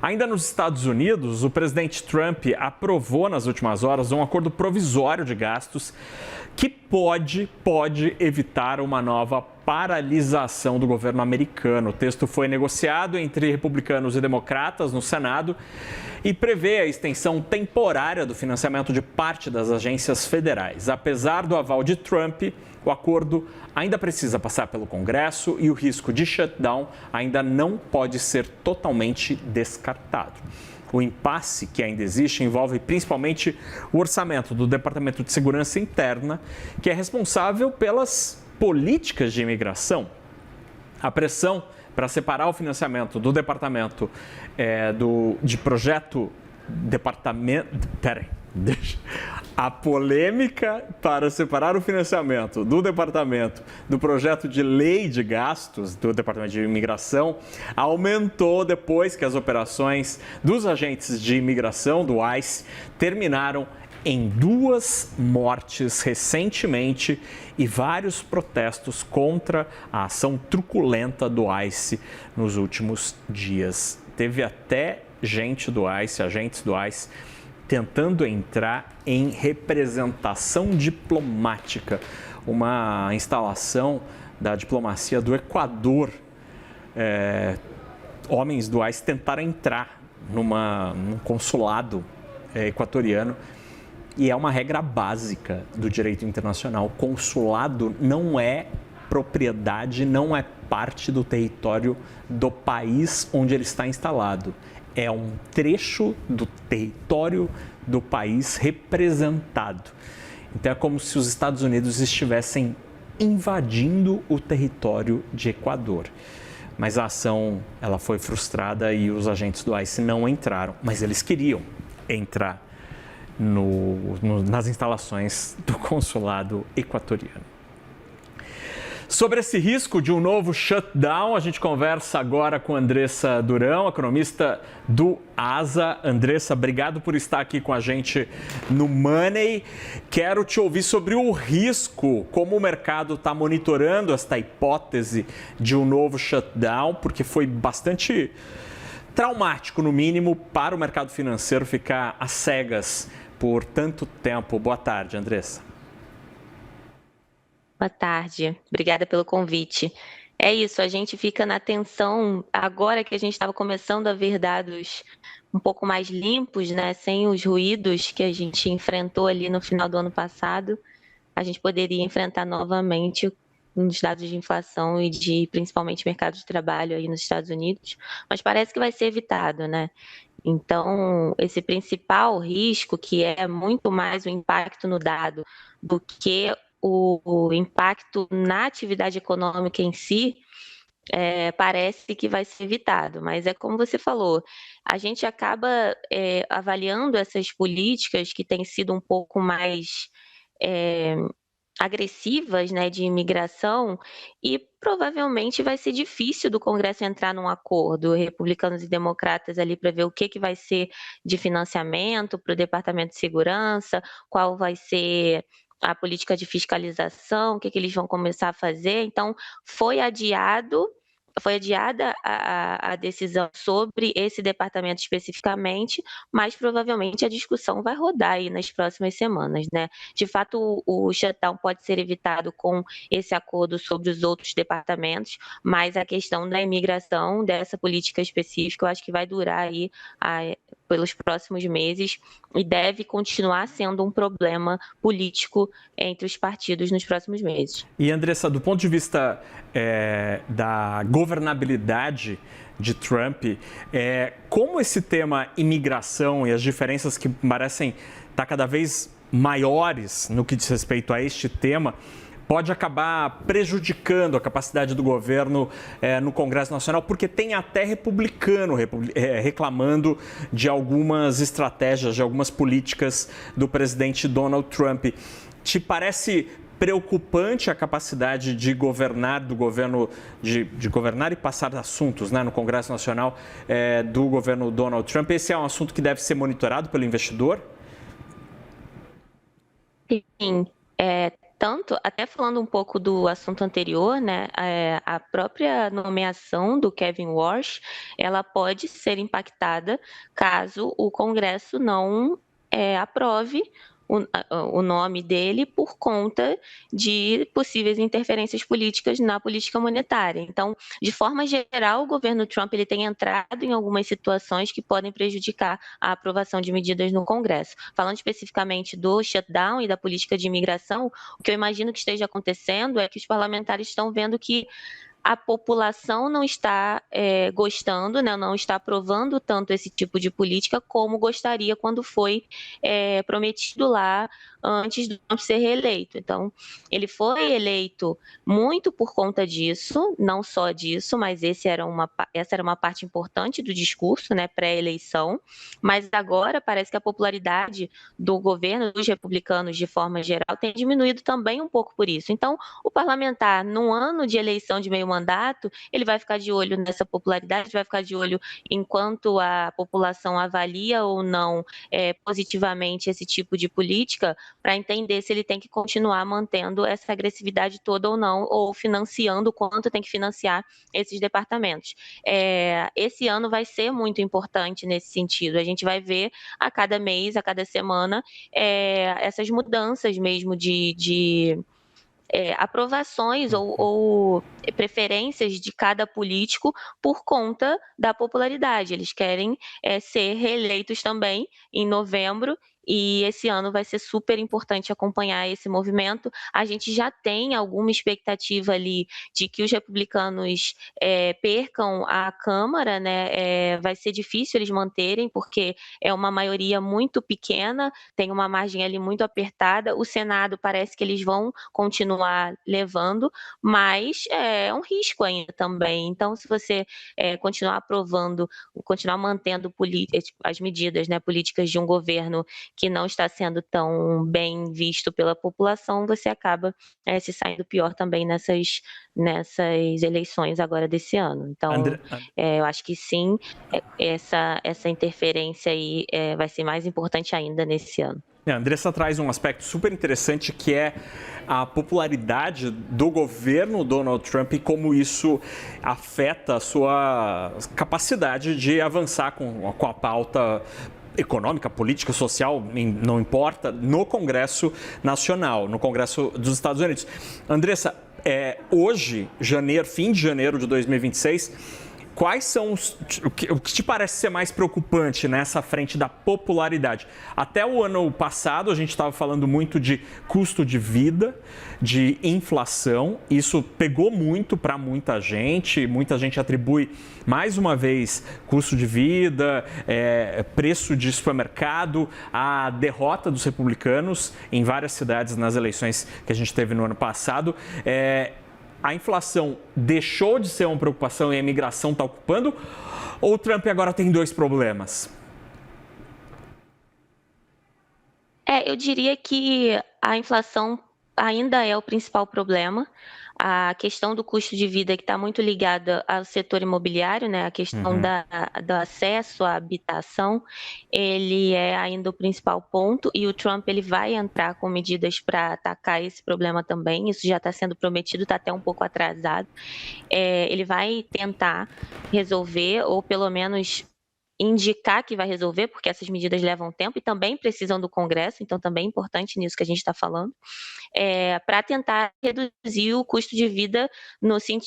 Ainda nos Estados Unidos, o presidente Trump aprovou nas últimas horas um acordo provisório de gastos que pode evitar uma nova paralisação do governo americano. O texto foi negociado entre republicanos e democratas no Senado e prevê a extensão temporária do financiamento de parte das agências federais. Apesar do aval de Trump, o acordo ainda precisa passar pelo Congresso e o risco de shutdown ainda não pode ser totalmente descartado. O impasse que ainda existe envolve principalmente o orçamento do Departamento de Segurança Interna, que é responsável pelas políticas de imigração. A pressão para separar o financiamento do departamento A polêmica para separar o financiamento do departamento do projeto de lei de gastos do Departamento de Imigração aumentou depois que as operações dos agentes de imigração do ICE terminaram em 2 mortes recentemente e vários protestos contra a ação truculenta do ICE nos últimos dias. Teve até agentes do ICE, tentando entrar em representação diplomática, uma instalação da diplomacia do Equador. Homens do ICE tentaram entrar num consulado equatoriano e é uma regra básica do direito internacional. Consulado não é propriedade, não é parte do território do país onde ele está instalado. É um trecho do território do país representado. Então é como se os Estados Unidos estivessem invadindo o território de Equador. Mas a ação ela foi frustrada e os agentes do ICE não entraram, mas eles queriam entrar nas instalações do consulado equatoriano. Sobre esse risco de um novo shutdown, a gente conversa agora com Andressa Durão, economista do ASA. Andressa, obrigado por estar aqui com a gente no Money. Quero te ouvir sobre o risco, como o mercado está monitorando esta hipótese de um novo shutdown, porque foi bastante traumático, no mínimo, para o mercado financeiro ficar às cegas por tanto tempo. Boa tarde, Andressa. Boa tarde, obrigada pelo convite. É isso, a gente fica na tensão agora que a gente estava começando a ver dados um pouco mais limpos, né, sem os ruídos que a gente enfrentou ali no final do ano passado, a gente poderia enfrentar novamente os dados de inflação e de principalmente mercado de trabalho aí nos Estados Unidos, mas parece que vai ser evitado, né? Então, esse principal risco, que é muito mais o impacto no dado do que o impacto na atividade econômica em si, parece que vai ser evitado, mas é como você falou, a gente acaba avaliando essas políticas que têm sido um pouco mais agressivas, né, de imigração, e provavelmente vai ser difícil do Congresso entrar num acordo, republicanos e democratas ali para ver o que vai ser de financiamento para o Departamento de Segurança, qual vai ser a política de fiscalização, o que eles vão começar a fazer. Então, foi adiada a decisão sobre esse departamento especificamente, mas provavelmente a discussão vai rodar aí nas próximas semanas, né? De fato, o shutdown pode ser evitado com esse acordo sobre os outros departamentos, mas a questão da imigração, dessa política específica, eu acho que vai durar aí pelos próximos meses e deve continuar sendo um problema político entre os partidos nos próximos meses. E, Andressa, do ponto de vista da governabilidade de Trump, como esse tema imigração e as diferenças que parecem estar cada vez maiores no que diz respeito a este tema, pode acabar prejudicando a capacidade do governo no Congresso Nacional, porque tem até republicano reclamando de algumas estratégias, de algumas políticas do presidente Donald Trump. Te parece preocupante a capacidade de governar do governo, de governar e passar assuntos, né, no Congresso Nacional do governo Donald Trump? Esse é um assunto que deve ser monitorado pelo investidor? Sim, Entretanto, até falando um pouco do assunto anterior, né, a própria nomeação do Kevin Walsh, ela pode ser impactada caso o Congresso não aprove o nome dele por conta de possíveis interferências políticas na política monetária. Então, de forma geral, o governo Trump ele tem entrado em algumas situações que podem prejudicar a aprovação de medidas no Congresso. Falando especificamente do shutdown e da política de imigração, o que eu imagino que esteja acontecendo é que os parlamentares estão vendo que a população não está gostando, né, não está aprovando tanto esse tipo de política como gostaria quando foi prometido lá antes de Trump ser reeleito. Então, ele foi eleito muito por conta disso, não só disso, mas essa era uma parte importante do discurso, né, pré-eleição. Mas agora parece que a popularidade do governo, dos republicanos de forma geral, tem diminuído também um pouco por isso. Então, o parlamentar, num ano de eleição de meio mandato, ele vai ficar de olho nessa popularidade, vai ficar de olho enquanto a população avalia ou não positivamente esse tipo de política, para entender se ele tem que continuar mantendo essa agressividade toda ou não, ou financiando o quanto tem que financiar esses departamentos. Esse ano vai ser muito importante nesse sentido. A gente vai ver a cada mês, a cada semana, essas mudanças mesmo de aprovações ou preferências de cada político por conta da popularidade. Eles querem ser reeleitos também em novembro. E esse ano vai ser super importante acompanhar esse movimento. A gente já tem alguma expectativa ali de que os republicanos percam a Câmara, né? Vai ser difícil eles manterem, porque é uma maioria muito pequena, tem uma margem ali muito apertada. O Senado parece que eles vão continuar levando, mas é um risco ainda também. Então, se você continuar aprovando, continuar mantendo as medidas, né, políticas de um governo que não está sendo tão bem visto pela população, você acaba se saindo pior também nessas eleições agora desse ano. Então, eu acho que sim, essa interferência aí vai ser mais importante ainda nesse ano. A Andressa traz um aspecto super interessante que é a popularidade do governo Donald Trump e como isso afeta a sua capacidade de avançar com a pauta econômica, política, social, não importa, no Congresso Nacional, no Congresso dos Estados Unidos. Andressa, hoje, fim de janeiro de 2026, quais são o que te parece ser mais preocupante nessa frente da popularidade? Até o ano passado, a gente estava falando muito de custo de vida, de inflação. Isso pegou muito para muita gente. Muita gente atribui, mais uma vez, custo de vida, preço de supermercado, a derrota dos republicanos em várias cidades nas eleições que a gente teve no ano passado. A inflação deixou de ser uma preocupação e a imigração está ocupando? Ou o Trump agora tem dois problemas? Eu diria que a inflação ainda é o principal problema. A questão do custo de vida que está muito ligada ao setor imobiliário, né? A questão do acesso à habitação, ele é ainda o principal ponto e o Trump ele vai entrar com medidas para atacar esse problema também. Isso já está sendo prometido, está até um pouco atrasado. Ele vai tentar resolver ou pelo menos indicar que vai resolver, porque essas medidas levam tempo e também precisam do Congresso, então também é importante nisso que a gente está falando, para tentar reduzir o custo de vida,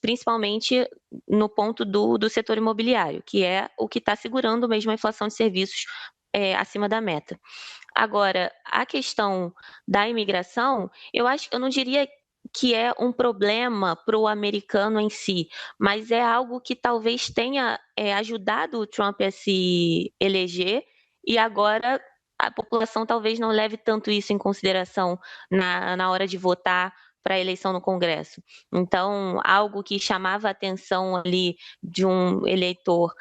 principalmente no ponto do setor imobiliário, que é o que está segurando mesmo a inflação de serviços acima da meta. Agora, a questão da imigração, eu não diria que é um problema para o americano em si, mas é algo que talvez tenha ajudado o Trump a se eleger e agora a população talvez não leve tanto isso em consideração na hora de votar para a eleição no Congresso. Então, algo que chamava a atenção ali de um eleitor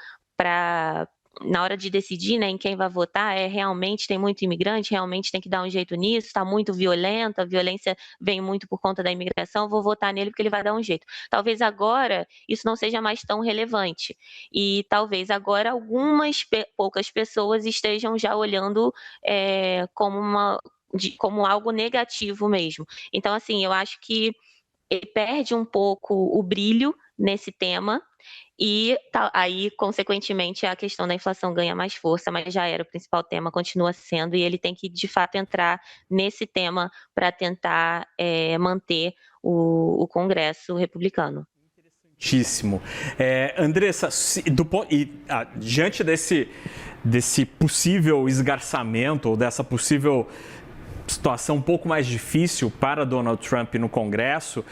na hora de decidir, né, em quem vai votar, realmente tem muito imigrante, realmente tem que dar um jeito nisso, está muito violento, a violência vem muito por conta da imigração, vou votar nele porque ele vai dar um jeito. Talvez agora isso não seja mais tão relevante e talvez agora poucas pessoas estejam já olhando como como algo negativo mesmo. Então, assim, eu acho que ele perde um pouco o brilho nesse tema e aí, consequentemente, a questão da inflação ganha mais força, mas já era o principal tema, continua sendo, e ele tem que, de fato, entrar nesse tema para tentar manter o Congresso republicano. Interessantíssimo. Andressa, diante desse possível esgarçamento ou dessa possível situação um pouco mais difícil para Donald Trump no Congresso,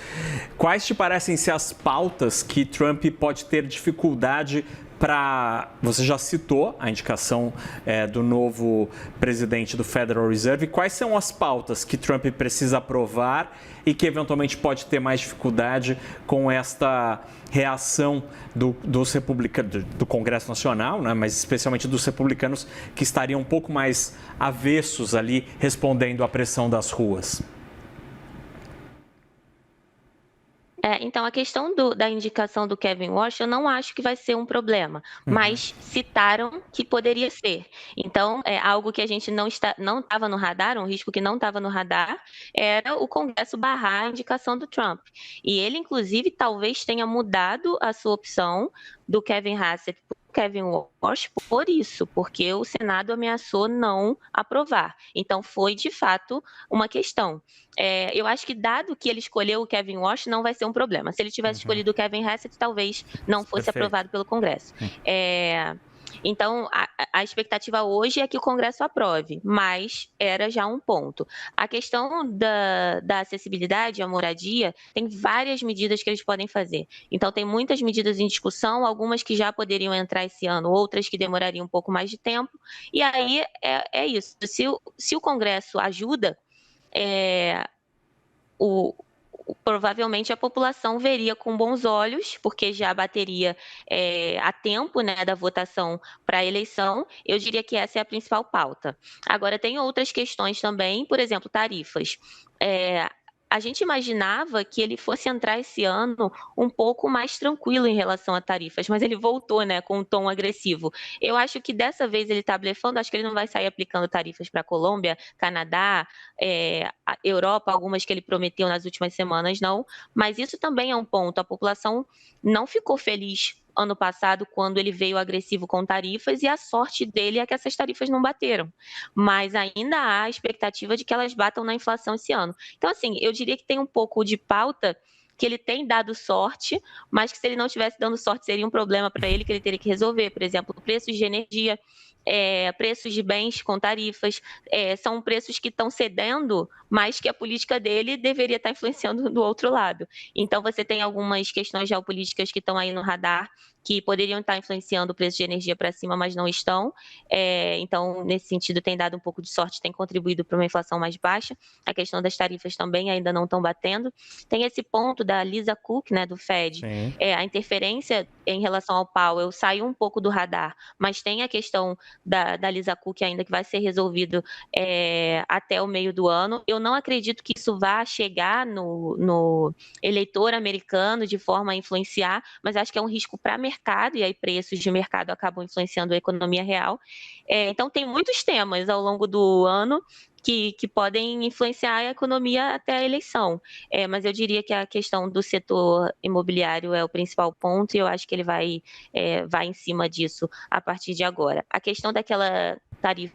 quais te parecem ser as pautas que Trump pode ter dificuldade para... Você já citou a indicação do novo presidente do Federal Reserve. Quais são as pautas que Trump precisa aprovar e que eventualmente pode ter mais dificuldade com esta reação dos republicanos, do Congresso Nacional, né, mas especialmente dos republicanos que estariam um pouco mais avessos ali, respondendo à pressão das ruas? Então, a questão da indicação do Kevin Walsh, eu não acho que vai ser um problema, mas citaram que poderia ser. Então, algo que a gente não estava no radar, um risco que não estava no radar, era o Congresso barrar a indicação do Trump. E ele, inclusive, talvez tenha mudado a sua opção do Kevin Hassett por Kevin Walsh por isso, porque o Senado ameaçou não aprovar. Então, foi, de fato, uma questão. Eu acho que, dado que ele escolheu o Kevin Walsh, não vai ser um problema. Se ele tivesse escolhido o Kevin Hassett, talvez não fosse aprovado pelo Congresso. Então, a expectativa hoje é que o Congresso aprove, mas era já um ponto. A questão da acessibilidade à moradia, tem várias medidas que eles podem fazer. Então, tem muitas medidas em discussão, algumas que já poderiam entrar esse ano, outras que demorariam um pouco mais de tempo. E aí, é isso. Se o Congresso ajuda, provavelmente a população veria com bons olhos, porque já bateria a tempo, né, da votação para a eleição. Eu diria que essa é a principal pauta. Agora, tem outras questões também, por exemplo, tarifas. A gente imaginava que ele fosse entrar esse ano um pouco mais tranquilo em relação a tarifas, mas ele voltou, né, com um tom agressivo. Eu acho que dessa vez ele está blefando, acho que ele não vai sair aplicando tarifas para a Colômbia, Canadá, a Europa, algumas que ele prometeu nas últimas semanas, não. Mas isso também é um ponto. A população não ficou feliz ano passado, quando ele veio agressivo com tarifas, e a sorte dele é que essas tarifas não bateram. Mas ainda há a expectativa de que elas batam na inflação esse ano. Então, assim, eu diria que tem um pouco de pauta que ele tem dado sorte, mas que se ele não estivesse dando sorte seria um problema para ele que ele teria que resolver. Por exemplo, preços de energia, preços de bens com tarifas, são preços que estão cedendo, mas que a política dele deveria estar influenciando do outro lado. Então, você tem algumas questões geopolíticas que estão aí no radar, que poderiam estar influenciando o preço de energia para cima, mas não estão. Então, nesse sentido, tem dado um pouco de sorte, tem contribuído para uma inflação mais baixa. A questão das tarifas também ainda não estão batendo. Tem esse ponto da Lisa Cook, né, do Fed. A interferência em relação ao Powell saiu um pouco do radar, mas tem a questão da Lisa Cook ainda que vai ser resolvido até o meio do ano. Eu não acredito que isso vá chegar no eleitor americano de forma a influenciar, mas acho que é um risco para mercado, e aí preços de mercado acabam influenciando a economia real. Então, tem muitos temas ao longo do ano que podem influenciar a economia até a eleição. Mas eu diria que a questão do setor imobiliário é o principal ponto, e eu acho que ele vai em cima disso a partir de agora. A questão daquela tarifa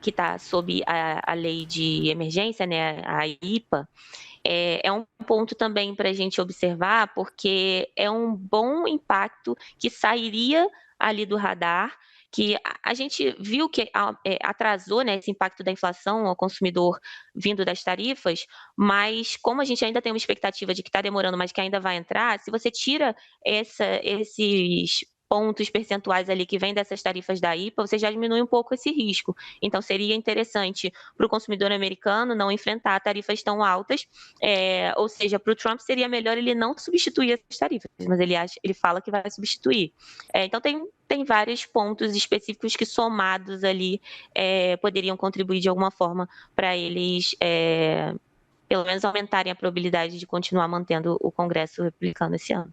que está sob a lei de emergência, né, a IPA, é um ponto também para a gente observar, porque é um bom impacto que sairia ali do radar, que a gente viu que atrasou, né, esse impacto da inflação ao consumidor vindo das tarifas, mas como a gente ainda tem uma expectativa de que está demorando, mas que ainda vai entrar, se você tira esses pontos percentuais ali que vêm dessas tarifas da IPA, você já diminui um pouco esse risco. Então, seria interessante para o consumidor americano não enfrentar tarifas tão altas, ou seja, para o Trump seria melhor ele não substituir essas tarifas, mas ele fala que vai substituir. Então, tem vários pontos específicos que, somados ali, poderiam contribuir de alguma forma para eles, pelo menos, aumentarem a probabilidade de continuar mantendo o Congresso republicano esse ano.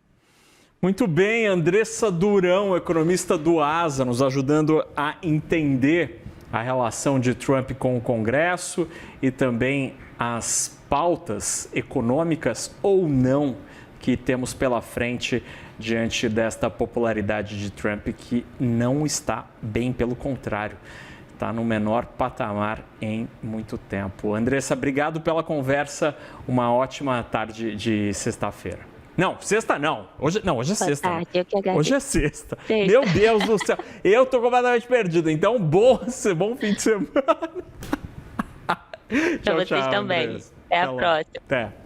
Muito bem, Andressa Durão, economista do ASA, nos ajudando a entender a relação de Trump com o Congresso e também as pautas econômicas ou não que temos pela frente diante desta popularidade de Trump, que não está bem, pelo contrário, está no menor patamar em muito tempo. Andressa, obrigado pela conversa, uma ótima tarde de sexta-feira. Não, sexta não. Hoje é sexta. Hoje é sexta. Meu Deus do céu. Eu tô completamente perdido. Então, bom fim de semana. Pra vocês também. Até a próxima. Até.